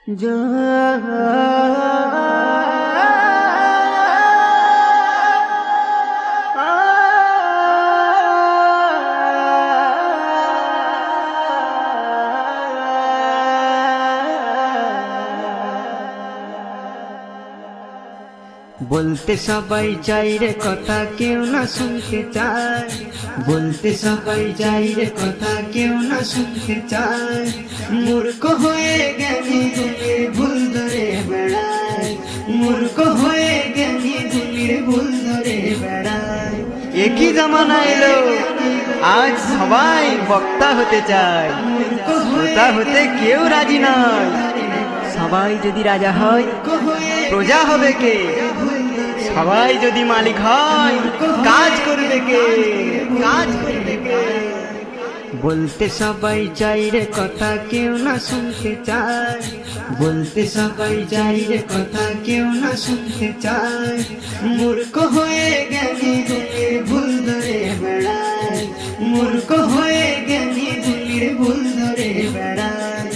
বলতে সবাই চাই রে কথা কেউ না শুনতে চায়, বলতে সবাই চাই রে কথা কেউ না শুনতে চায়। মূর্খ হয়ে জ্ঞানী গুণীর ভুল ধরে বেড়ায়, মূর্খ হয়ে জ্ঞানী গুণীর ভুল ধরে বেড়ায়। একই জামানা এলো, আজ সবাই বক্তা হতে চায়, শ্রোতা হতে কেউ রাজি নয়। সবাই যদি রাজা হয় প্রজা হবে কে? সবাই যদি মালিক হয় কাজ করবে কে? কাজ করবে কে? বলতে সবাই চাই রে কথা কেউ না শুনতে চায়, বলতে সবাই চাই রে কথা কেউ না শুনতে চায়। মূর্খ হয়ে জ্ঞানী গুণীর ভুল ধরে বেড়ায়, মূর্খ হয়ে জ্ঞানী গুণীর ভুল ধরে বেড়ায়,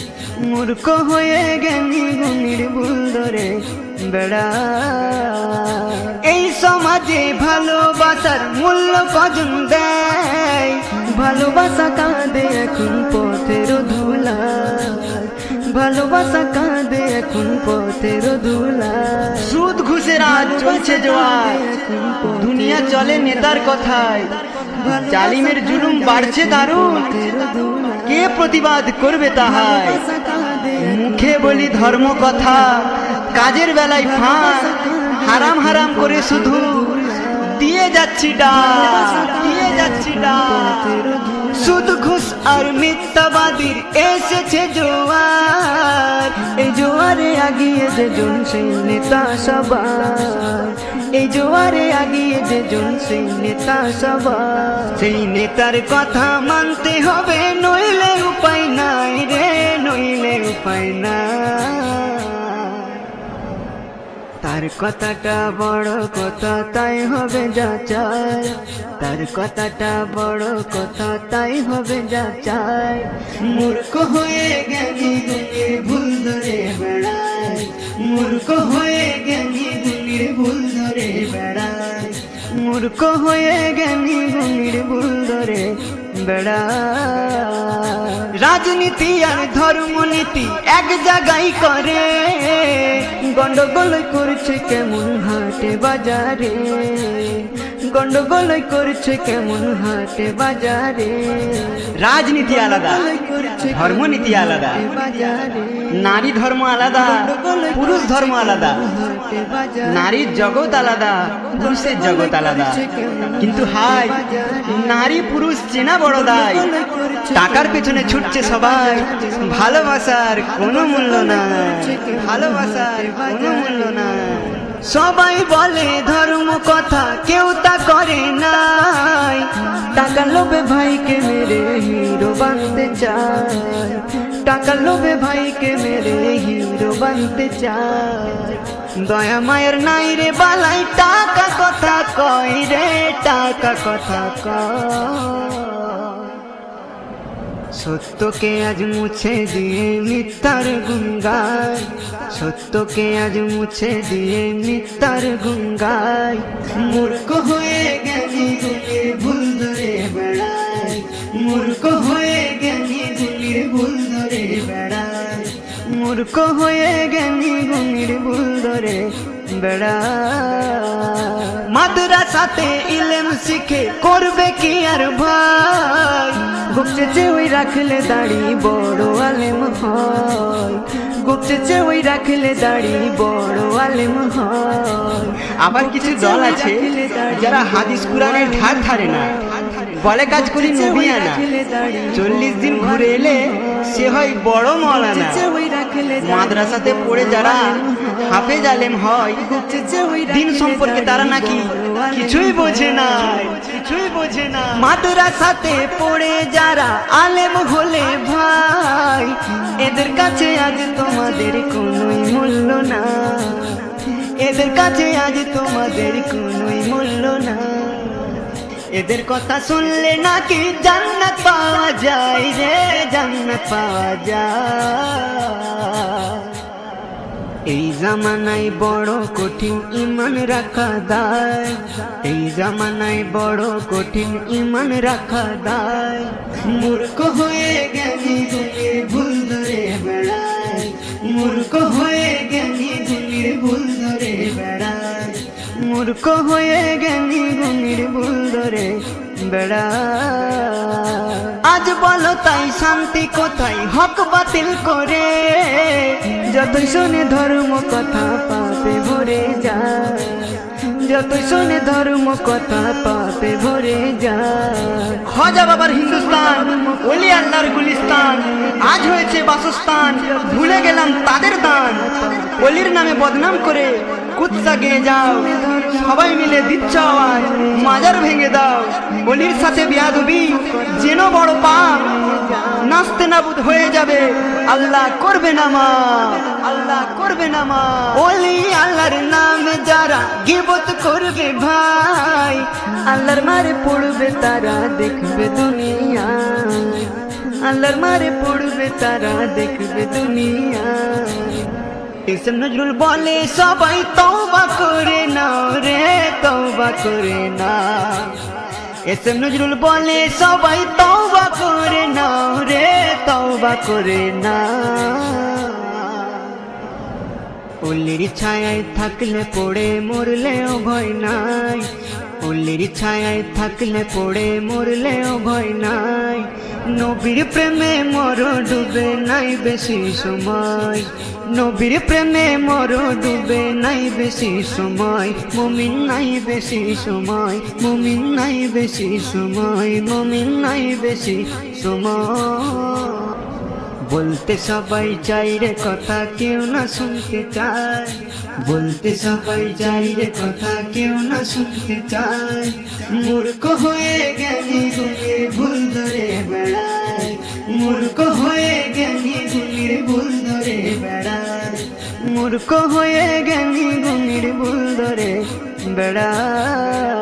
মূর্খ হয়ে জ্ঞানী গুণীর ভুল ধরে বেড়ায়। এই সমাজে ভালোবাসার মূল্য কজন দেয়? ভালোবাসা কাঁদে এখন পথের ধুলায়, ভালোবাসা কাঁদে এখন পথের ধুলায়। সুদ ঘুষের আজ চলছে জোয়ার, দুনিয়া চলে নেতার কথায়। জালিমের জুলুম বাড়ছে দারুণ, কে প্রতিবাদ করবে তাহাই? মুখে বলি ধর্ম কথা, কাজের বেলায় ফাঁক। হারাম হারাম করে শুধু দিয়ে যাচ্ছি ডাক, দিয়ে যাচ্ছি ডাক। সুদ ঘুষ আর মিথ্যাবাদীর এসেছে জোয়ার, এই জোয়ারে আগিয়ে যে জন সেই নেতা সবার, এই জোয়ারে আগিয়ে যে জন সেই নেতা সবার। সেই নেতার কথা মানতে হবে, নইলে উপায় নাই রে, নইলে উপায় নাই। তার কথাটা বড় কথা তাই হবে যাচাই, তার কথাটা বড় কথা তাই হবে যাচাই। মূর্খ হয়ে জ্ঞানী গুণীর ভুল ধরে বেড়ায়, মূর্খ হয়ে জ্ঞানী গুণীর ভুল ধরে বেড়ায়, মূর্খ হয়ে জ্ঞানী গুণীর ভুল ধরে বেড়ায়। রাজনীতি আর ধর্মনীতি এক জায়গায় করে, গন্ডগোল করছে কেমন হাটে বাজারে, গন্ডগোল করছে কেমন হাটে বাজারে। রাজনীতি আলাদা, ধর্মনীতি আলাদা, নারী ধর্ম আলাদা, পুরুষ ধর্ম আলাদা, নারীর জগৎ আলাদা, পুরুষের জগৎ আলাদা। কিন্তু হাই, নারী পুরুষ চেনা বড় দায়। টাকার পেছনে ছুটছে সবাই, ভালোবাসার কোনো মূল্য নাই, ভালোবাসার কোনো মূল্য নাই। সবাই বলে ধর্ম কথা, কেউ তা করে নাই। টাকা লোভে ভাইকে মেরে হিরো বানতে চায়, টাকা লোভে ভাইকে মেরে হিরো বানতে চায়। দয়া মায়ের নাই রে বালাই, টাকা কথা কয় রে, টাকা কথা কয়। সত্যকে আজ মুছে দিয়ে মিথ্যার গুণ গায়, সত্যকে আজ মুছে দিয়ে মিথ্যার গুণ গায়। মূর্খ হয়ে জ্ঞানী গুণীর ভুল ধরে বেড়ায়, মূর্খ হয়ে জ্ঞানী গুণীর ভুল ধরে বেড়ায়, মূর্খ হয়ে জ্ঞানী গুণীর ভুল ধরে বেড়ায়। মাদ্রাসাতে ইলম শিখে করবে কি আর ভাই? গুপচে ওই রাখলে দাড়ি বড় আলেম হয়, গুপচে ওই রাখলে দাড়ি বড় আলেম হয়। আবার কিছু দল আছে যারা হাদিস কুরআনের ধার ধারে না, বলে কাজ করি নবিয়ানা। 40 দিন ঘুরে এলে সে হয় বড় মওলানা। মাদ্রাসাতে পড়ে যারা হাফেজ আলেম হয়, দিন সম্পর্কে তারা নাকি কিছুই বোঝে না, কিছুই বোঝে না। মাদ্রাসাতে পড়ে যারা আলেম হলে ভাই, এদের কাছে আজ তোমাদের কোনোই মূল্য না, এদের কাছে আজ তোমাদের কোনোই মূল্য না। এদের কথা শুনলে নাকি জান্নাত পাওয়া যায় রে, জান্নাত পাওয়া যায়। এই জামানায় বড় কঠিন ইমান রাখা দায়, এই জামানায় বড় কঠিন ইমান রাখা দায়। মূর্খ হয়ে জ্ঞানী গুণীর ভুল ধরে বেড়ায়, মূর্খ হয়ে জ্ঞানী গুণীর ভুল ধরে বেড়ায়, মূর্খ হয়ে জ্ঞানী গুণীর ভুল ধরে বেড়ায়। আজ বলো তাই শান্তি কোথায় হক বাতিল করে, যতই শোনে ধর্ম কথা পাপে ভরে যায়, যতই শোনে ধর্ম কথা পাপে ভরে যায়। খাজা বাবার হিন্দুস্তান, ওলি আল্লাহর গুলিস্তান আজ হয়েছে বাসস্থান, ভুলে গেলাম তাদের দান। অলির নামে বদনাম করে কুৎসা গেয়ে যাও, সবাই মিলে দিচ্ছ আওয়াজ মাজার ভেঙে দাও। অলির সাথে বিয়াদবি যেন বড় পাপ, নাস্তে নাবুদ হয়ে যাবে আল্লাহ করবে না মাফ, আল্লাহ করবে না মাফ। ওলি আল্লাহর নামে যারা গিবত করবে ভাই, আল্লাহর মারে পড়বে তারা দেখবে দুনিয়ায়, আল্লাহর মারে পড়বে তারা দেখবে দুনিয়ায়। এসব নজরুল বলে সবাই তওবা করে নাও রে, তওবা করে নাও। এসব নজরুল বলে সবাই তওবা করে নাও রে, তওবা করে নাও। অলির ছায়ায় থাকলে পড়ে মরলেও ভয় নাই, অলির ছায়ায় থাকলে পড়ে মরলেও ভয় নাই। নবীর প্রেমে মর ডুবে নাই বেশি সময়, নবীর প্রেমে মর ডুবে নাই বেশি সময়। মুমিন নাই বেশি সময়, মুমিন নাই বেশি সময়, মুমিন নাই বেশি সময়। বলতে সবাই চাই রে কথা কেউ না শুনতে চায়, বলতে সবাই চাই রে কথা কেউ না শুনতে চায়। মূর্খ হয়ে জ্ঞানী গুণীর ভুল ধরে বেড়ায়, মূর্খ হয়ে জ্ঞানী গুণীর ভুল ধরে বেড়ায়, মূর্খ হয়ে জ্ঞানী গুণীর ভুল ধরে বেড়ায়।